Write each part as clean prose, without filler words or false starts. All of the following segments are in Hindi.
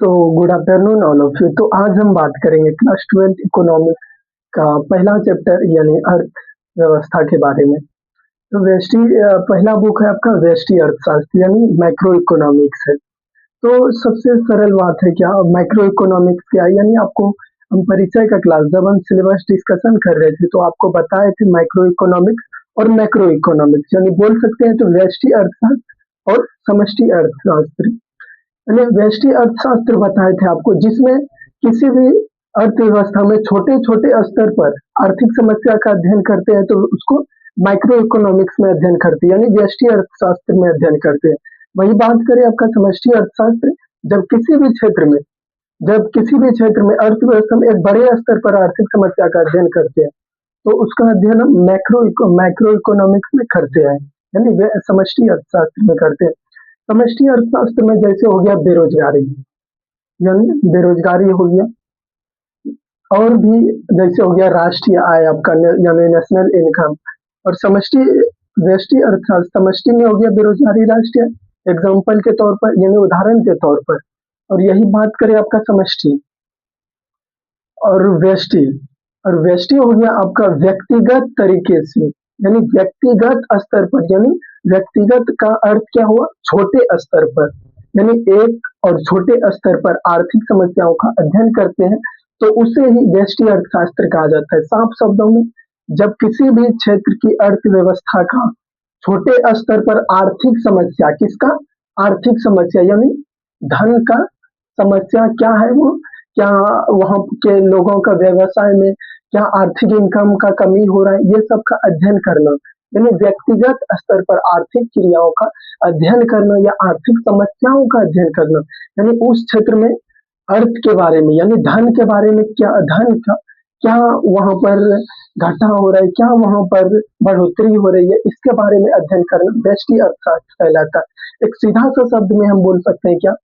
तो good afternoon all of you. तो आज हम बात करेंगे क्लास 12th इकोनॉमिक्स का पहला चैप्टर यानी अर्थव्यवस्था के बारे में। तो पहला बुक है आपका व्यष्टि अर्थशास्त्र यानी मैक्रो इकोनॉमिक्स है। तो सबसे सरल बात है क्या मैक्रो इकोनॉमिक्स क्या है, यानी आपको हम परिचय का क्लास जब हम सिलेबस डिस्कशन कर रहे थे तो आपको बताए थे माइक्रो इकोनॉमिक्स और मैक्रो इकोनॉमिक्स, यानी बोल सकते हैं तो व्यष्टि अर्थशास्त्र और समष्टि अर्थशास्त्र। मैंने व्यष्टि अर्थशास्त्र बताए थे आपको, जिसमें किसी भी अर्थव्यवस्था में छोटे छोटे स्तर पर आर्थिक समस्या का अध्ययन करते हैं तो उसको माइक्रो इकोनॉमिक्स में अध्ययन करते हैं, यानी व्यष्टि अर्थशास्त्र में अध्ययन करते हैं। वही बात करें आपका समष्टि अर्थशास्त्र, जब किसी भी क्षेत्र में अर्थव्यवस्था में एक बड़े स्तर पर आर्थिक समस्या का अध्ययन करते हैं तो उसका अध्ययन हम मैक्रो इकोनॉमिक्स में करते हैं, यानी समष्टि अर्थशास्त्र में करते हैं। समष्टि अर्थशास्त्र में जैसे हो गया बेरोजगारी, यानी बेरोजगारी हो गया, और भी जैसे हो गया राष्ट्रीय आय आपका यानी नेशनल इनकम। और व्यष्टि अर्थशास्त्र समष्टि में हो गया बेरोजगारी राष्ट्रीय, एग्जाम्पल के तौर पर यानी उदाहरण के तौर पर। और यही बात करें आपका समष्टि और व्यष्टि हो गया आपका व्यक्तिगत तरीके से, यानी व्यक्तिगत स्तर पर, यानी व्यक्तिगत का अर्थ क्या हुआ छोटे स्तर पर, यानी एक और छोटे स्तर पर आर्थिक समस्याओं का अध्ययन करते हैं तो उसे ही व्यष्टि अर्थशास्त्र कहा जाता है। साफ शब्दों में जब किसी भी क्षेत्र की अर्थव्यवस्था का छोटे स्तर पर आर्थिक समस्या, किसका आर्थिक समस्या यानी धन का समस्या क्या है, वो क्या वहां के लोगों का व्यवसाय में क्या आर्थिक इनकम का कमी हो रहा है, ये सब का अध्ययन करना, यानी व्यक्तिगत स्तर पर आर्थिक क्रियाओं का अध्ययन करना या आर्थिक समस्याओं का अध्ययन करना, यानी उस क्षेत्र में अर्थ के बारे में यानी धन के बारे में क्या वहां पर घाटा हो रहा है, क्या वहां पर बढ़ोतरी हो रही है, इसके बारे में अध्ययन करना व्यष्टि अर्थशास्त्र कहलाता है। एक सीधा सा शब्द में हम बोल सकते हैं क्या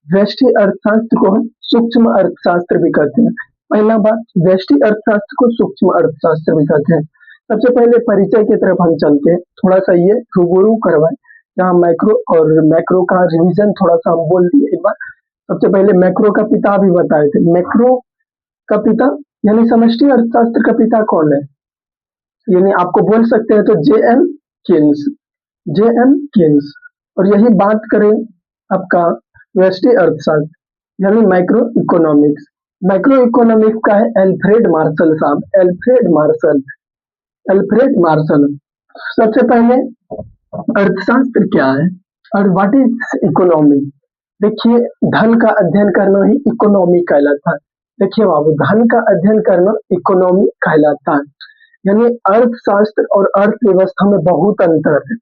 व्यष्टि अर्थशास्त्र को हम सूक्ष्म अर्थशास्त्र भी कहते हैं। पहला बात, व्यष्टि अर्थशास्त्र को सूक्ष्म अर्थशास्त्र भी कहते हैं। सबसे पहले परिचय की तरफ हम चलते हैं, थोड़ा सा ये रूबरू करवाएं, जहाँ मैक्रो और मैक्रो का रिवीजन थोड़ा सा हम बोल दिए एक बार। सबसे पहले मैक्रो का पिता भी बताए थे। मैक्रो का पिता यानी समष्टि अर्थशास्त्र का पिता कौन है, यानी आपको बोल सकते हैं तो जे एम किन्स। और यही बात करें आपका व्यष्टि अर्थशास्त्र यानी मैक्रो इकोनॉमिक्स का है एल्फ्रेड मार्शल साहब, एल्फ्रेड मार्शल। सबसे पहले अर्थशास्त्र क्या है और व्हाट इज इकोनॉमी। देखिए धन का अध्ययन करना ही इकोनॉमी कहलाता है। देखिए बाबू, धन का अध्ययन करना इकोनॉमी कहलाता है, यानी अर्थशास्त्र और अर्थव्यवस्था में बहुत अंतर है।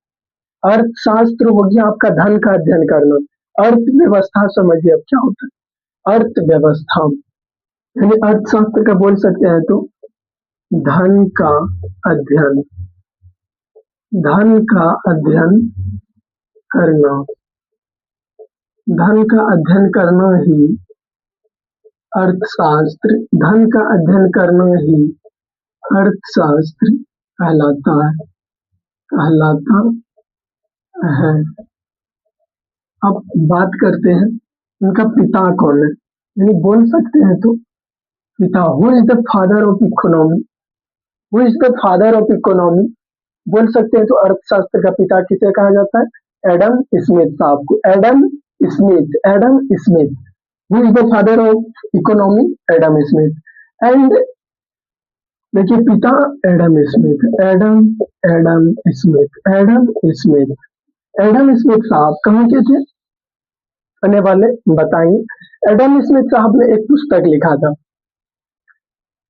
अर्थशास्त्र हो गया आपका धन का अध्ययन करना, अर्थव्यवस्था समझिए अब क्या होता है अर्थव्यवस्था, यानी अर्थशास्त्र का बोल सकते हैं तो धन का अध्ययन करना, धन का अध्ययन करना ही अर्थशास्त्र, धन का अध्ययन करना ही अर्थशास्त्र कहलाता है। अब बात करते हैं उनका पिता कौन है, यानी बोल सकते हैं तो पिता, who is the father of economy, बोल सकते हैं तो अर्थशास्त्र का पिता किसे कहा जाता है, एडम स्मिथ साहब को। Adam Smith Who is the father of economy? Adam Smith. And देखिए पिता एडम स्मिथ साहब कहाँ के थे, आने वाले बताएंगे। एडम स्मिथ साहब ने एक पुस्तक लिखा था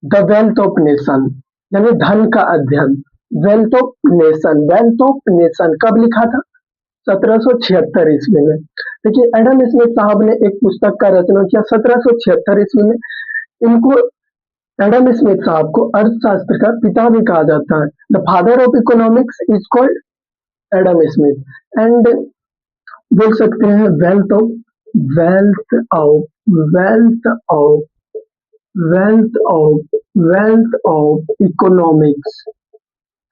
द वेल्थ ऑफ नेशन, यानी धन का अध्ययन। वेल्थ ऑफ नेशन कब लिखा था, 1776 ईस्वी में। देखिए एडम स्मिथ साहब ने एक पुस्तक का रचना किया 1776 ईस्वी में। इनको एडम स्मिथ साहब को अर्थशास्त्र का पिता भी कहा जाता है। The father of economics is called Adam Smith. And बोल सकते हैं वेल्थ ऑफ इकोनॉमिक्स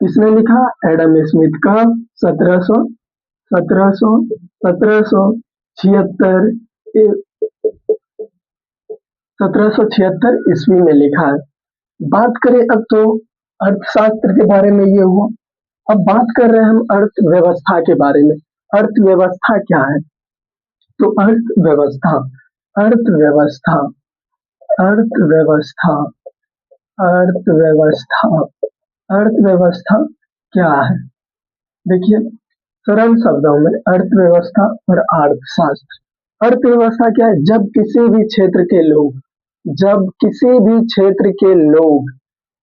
किसने लिखा, एडम स्मिथ का 1776 1776 ईस्वी में लिखा है। बात करें अब तो अर्थशास्त्र के बारे में ये हुआ। अब बात कर रहे हैं हम अर्थव्यवस्था के बारे में। अर्थव्यवस्था क्या है? तो अर्थव्यवस्था अर्थव्यवस्था अर्थव्यवस्था अर्थव्यवस्था अर्थव्यवस्था क्या है? देखिए, सरल शब्दों में अर्थव्यवस्था और अर्थशास्त्र। अर्थव्यवस्था क्या है? जब किसी भी क्षेत्र के लोग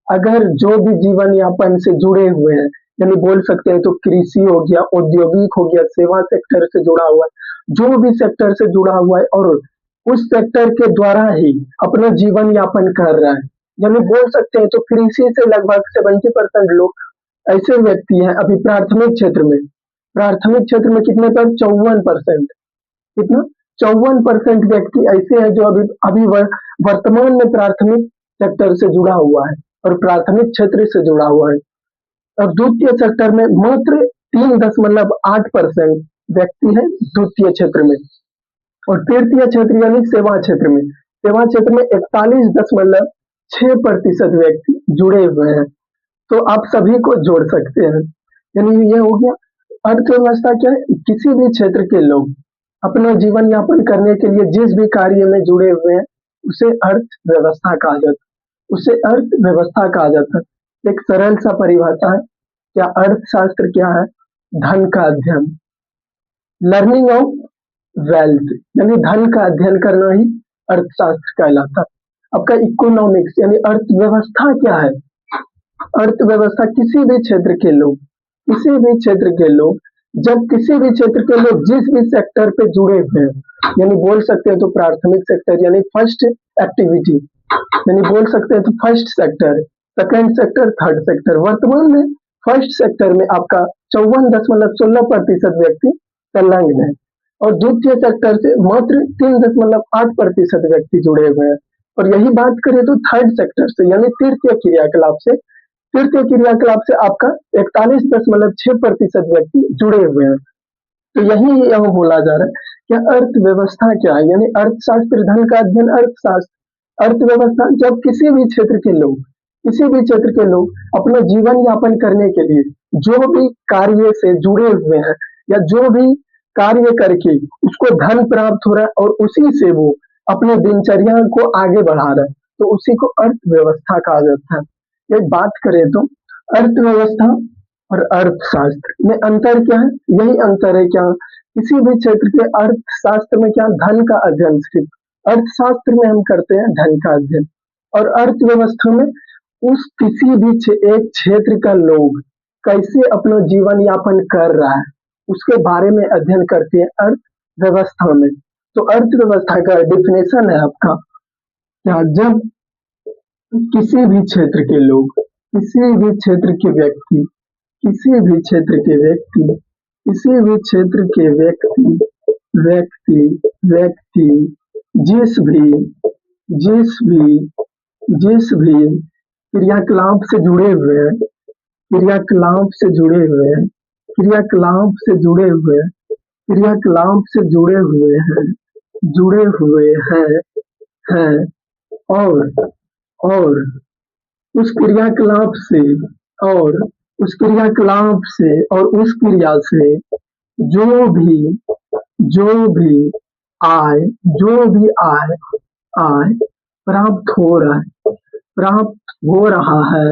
अगर जो भी जीवन यापन से जुड़े हुए हैं, यानी बोल सकते हैं तो कृषि हो गया, औद्योगिक हो गया, सेवा सेक्टर से जुड़ा हुआ है, जो भी सेक्टर से जुड़ा हुआ है और उस सेक्टर के द्वारा ही अपना जीवन यापन कर रहा है, यानी बोल सकते हैं तो कृषि से लगभग 70% लोग ऐसे व्यक्ति हैं। अभी प्राथमिक क्षेत्र में कितने पर 54%, कितना 54% व्यक्ति ऐसे हैं जो अभी अभी वर्तमान में प्राथमिक सेक्टर से जुड़ा हुआ है और प्राथमिक क्षेत्र से जुड़ा हुआ है। और द्वितीय सेक्टर में मात्र 3.8% व्यक्ति है द्वितीय क्षेत्र में, और तृतीय क्षेत्र यानी सेवा क्षेत्र में 41.6% व्यक्ति जुड़े हुए हैं। तो आप सभी को जोड़ सकते हैं, यानी ये हो गया। अर्थव्यवस्था क्या है? किसी भी क्षेत्र के लोग अपना जीवन यापन करने के लिए जिस भी कार्य में जुड़े हुए हैं उसे अर्थव्यवस्था कहा जाता है। एक सरल सा परिभाषा है। क्या अर्थशास्त्र क्या है? धन का अध्ययन, लर्निंग ऑफ वेल्थ, यानी धन का अध्ययन करना ही अर्थशास्त्र कहलाता है। आपका इकोनॉमिक्स यानी अर्थव्यवस्था क्या है? अर्थव्यवस्था किसी भी क्षेत्र के लोग जब किसी भी क्षेत्र के लोग जिस भी सेक्टर पे जुड़े हुए हैं, यानी बोल सकते हैं तो प्राथमिक सेक्टर यानी फर्स्ट एक्टिविटी, यानी बोल सकते हैं तो first sector, second sector, third sector. वर्तमान में फर्स्ट सेक्टर में आपका 54.16% व्यक्ति संलग्न है और द्वितीय सेक्टर से मात्र 3.8% व्यक्ति जुड़े हुए हैं। और यही बात करें तो थर्ड सेक्टर से यानी तृतीय क्रियाकलाप से आपका 41.6% व्यक्ति जुड़े हुए हैं। तो यही यहाँ बोला जा रहा है कि अर्थव्यवस्था क्या है, यानी अर्थशास्त्र, धन का अध्ययन, अर्थशास्त्र। अर्थव्यवस्था जब किसी भी क्षेत्र के लोग अपना जीवन यापन करने के लिए जो भी कार्य से जुड़े हुए हैं या जो भी कार्य करके उसको धन प्राप्त हो रहा है और उसी से वो अपने दिनचर्या को आगे बढ़ा रहा है, तो उसी को अर्थव्यवस्था कहा जाता है। एक बात करें तो अर्थव्यवस्था और अर्थशास्त्र में अंतर क्या है? यही अंतर है क्या, किसी भी क्षेत्र के अर्थशास्त्र में क्या धन का अध्ययन, सिर्फ अर्थशास्त्र में हम करते हैं धन का अध्ययन, और अर्थव्यवस्था में उस किसी भी एक क्षेत्र का लोग कैसे अपना जीवन यापन कर रहा है उसके बारे में अध्ययन करते हैं अर्थव्यवस्था में। तो अर्थव्यवस्था का डिफिनेशन है आपका क्या, जब किसी भी क्षेत्र के लोग, किसी भी क्षेत्र के व्यक्ति, किसी भी क्षेत्र के व्यक्ति, किसी भी क्षेत्र के व्यक्ति व्यक्ति जिस भी क्रियाकलाप से जुड़े हुए हैं, क्रियाकलाप से जुड़े हुए हैं, क्रियाकलाप से जुड़े हुए हैं, क्रियाकलाप से जुड़े हुए हैं, जुड़े हुए हैं और उस क्रियाकलाप से और उस क्रियाकलाप से और उस क्रिया से जो भी आय प्राप्त हो रहा है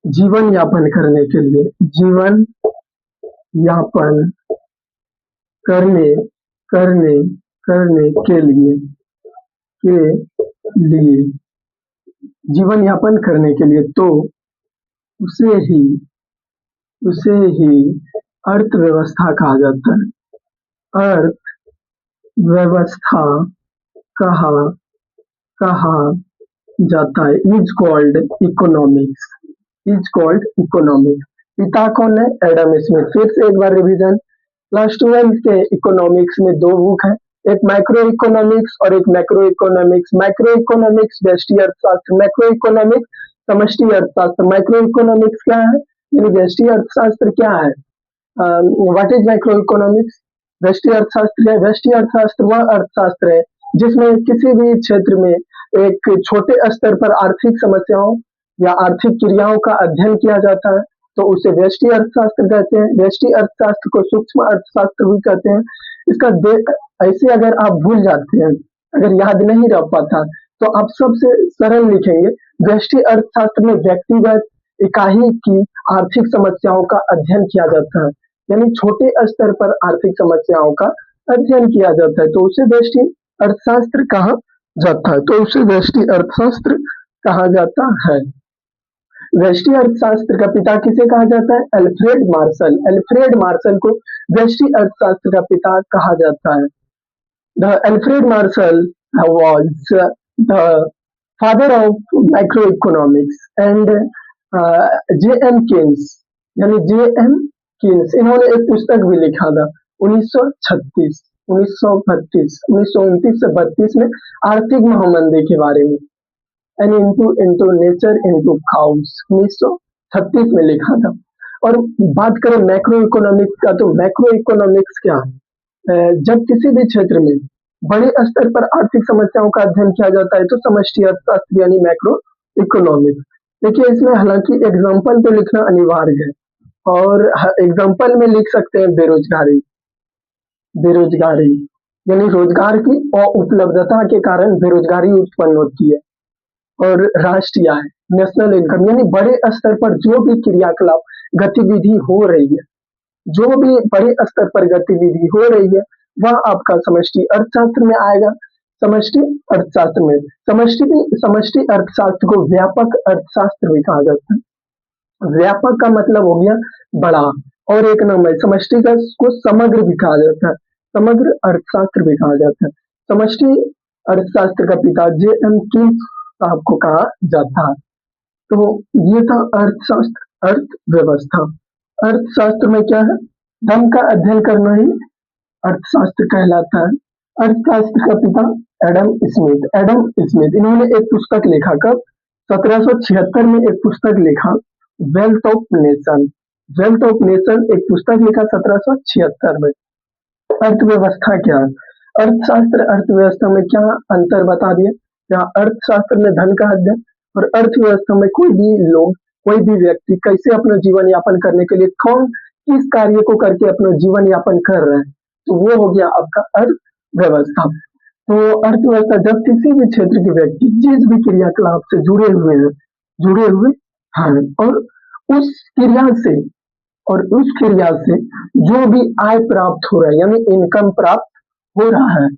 जीवन यापन करने के लिए, जीवन यापन करने करने करने के लिए जीवन यापन करने के लिए, तो उसे ही अर्थव्यवस्था कहा जाता है। अर्थव्यवस्था कहा जाता है इज कॉल्ड इकोनॉमिक्स, पिता कौन है? Adam Smith. फिर से एक बार रिवीजन, क्लास 12 के इकोनॉमिक्स में दो बुक है, एक माइक्रो इकोनॉमिक्स और एक मैक्रो इकोनॉमिक्स। माइक्रो इकोनॉमिक्स व्यष्टि अर्थशास्त्र, मैक्रो इकोनॉमिक्स समष्टि अर्थशास्त्र। माइक्रो इकोनॉमिक्स क्या है यानी व्यष्टि अर्थशास्त्र क्या है? What is micro economics? व्यष्टि अर्थशास्त्र है। व्यष्टि अर्थशास्त्र वह अर्थशास्त्र है जिसमें किसी भी क्षेत्र में एक छोटे स्तर पर आर्थिक समस्याओं या आर्थिक क्रियाओं का अध्ययन किया जाता है, तो उसे व्यष्टि अर्थशास्त्र कहते हैं। व्यष्टि अर्थशास्त्र को सूक्ष्म अर्थशास्त्र भी कहते हैं। इसका ऐसे अगर आप भूल जाते हैं, अगर याद नहीं रह पाता, तो आप सबसे सरल लिखेंगे, व्यष्टि अर्थशास्त्र में व्यक्तिगत इकाई की आर्थिक समस्याओं का अध्ययन किया जाता है, यानी छोटे स्तर पर आर्थिक समस्याओं का अध्ययन किया जाता है, तो उसे व्यष्टि अर्थशास्त्र कहा जाता है। तो उसे व्यष्टि अर्थशास्त्र कहा जाता है। व्यष्टि अर्थशास्त्र का पिता किसे कहा जाता है? Alfred Marshall. अल्फ्रेड मार्शल को व्यष्टि अर्थशास्त्र का पिता कहा जाता है। The Alfred Marshall was the father of microeconomics and J.M. Keynes, यानी J.M. Keynes, इन्होंने एक पुस्तक भी लिखा था 1936, 1932, 1929 से 32 में आर्थिक महामंदी के बारे में, and into nature into cows, 1936 में लिखा था। और बात करें मैक्रो इकोनॉमिक्स का, तो मैक्रो इकोनॉमिक्स क्या है? जब किसी भी क्षेत्र में बड़े स्तर पर आर्थिक समस्याओं का अध्ययन किया जाता है, तो समष्टि अर्थशास्त्र यानी मैक्रो इकोनॉमिक्स। देखिए, इसमें हालांकि एग्जाम्पल तो लिखना अनिवार्य है, और एग्जाम्पल में लिख सकते हैं बेरोजगारी। बेरोजगारी यानी रोजगार की उपलब्धता के कारण बेरोजगारी उत्पन्न होती है। और राष्ट्रीय आय, नेशनल इनकम, यानी बड़े स्तर पर जो भी क्रियाकलाप गतिविधि हो रही है, जो भी बड़े स्तर पर गतिविधि हो रही है, वह आपका समष्टि अर्थशास्त्र में आएगा। समष्टि अर्थशास्त्र में समष्टि अर्थशास्त्र को व्यापक अर्थशास्त्र भी कहा जाता है। व्यापक का मतलब हो गया बड़ा, और एक नाम है समष्टि का, को समग्र भी कहा जाता है, समग्र अर्थशास्त्र भी कहा जाता है। समष्टि अर्थशास्त्र का पिता J.M. कीन्स साहब को कहा जाता है। तो ये था अर्थशास्त्र, अर्थव्यवस्था। अर्थशास्त्र में क्या है? धन का अध्ययन करना ही अर्थशास्त्र कहलाता है। अर्थशास्त्र का पिता एडम स्मिथ। एडम स्मिथ, इन्होंने एक पुस्तक लिखा, कब? 1776 में एक पुस्तक लिखा, wealth of nation. Wealth of nation एक पुस्तक लिखा 1776 में। अर्थव्यवस्था क्या है? अर्थशास्त्र अर्थव्यवस्था में क्या अंतर बता दिए। यहाँ अर्थशास्त्र में धन का अध्ययन, और अर्थव्यवस्था में कोई भी लोग, कोई भी व्यक्ति कैसे अपना जीवन यापन करने के लिए कौन किस कार्य को करके अपना जीवन यापन कर रहे हैं, तो वो हो गया आपका अर्थव्यवस्था। तो अर्थव्यवस्था जब किसी भी क्षेत्र के व्यक्ति जिस भी क्रियाकलाप से जुड़े हुए हैं और उस क्रिया से जो भी आय प्राप्त हो रहा है, यानी इनकम प्राप्त हो रहा है,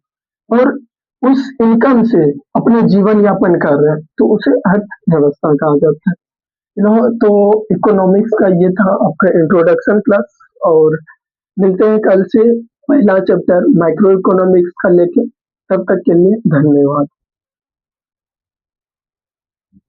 और उस इनकम से अपने जीवन यापन कर रहे हैं, तो उसे अर्थव्यवस्था कहा जाता है। तो इकोनॉमिक्स का ये था आपका इंट्रोडक्शन क्लास, और मिलते हैं कल से पहला चैप्टर माइक्रो इकोनॉमिक्स का लेके। तब तक के लिए धन्यवाद।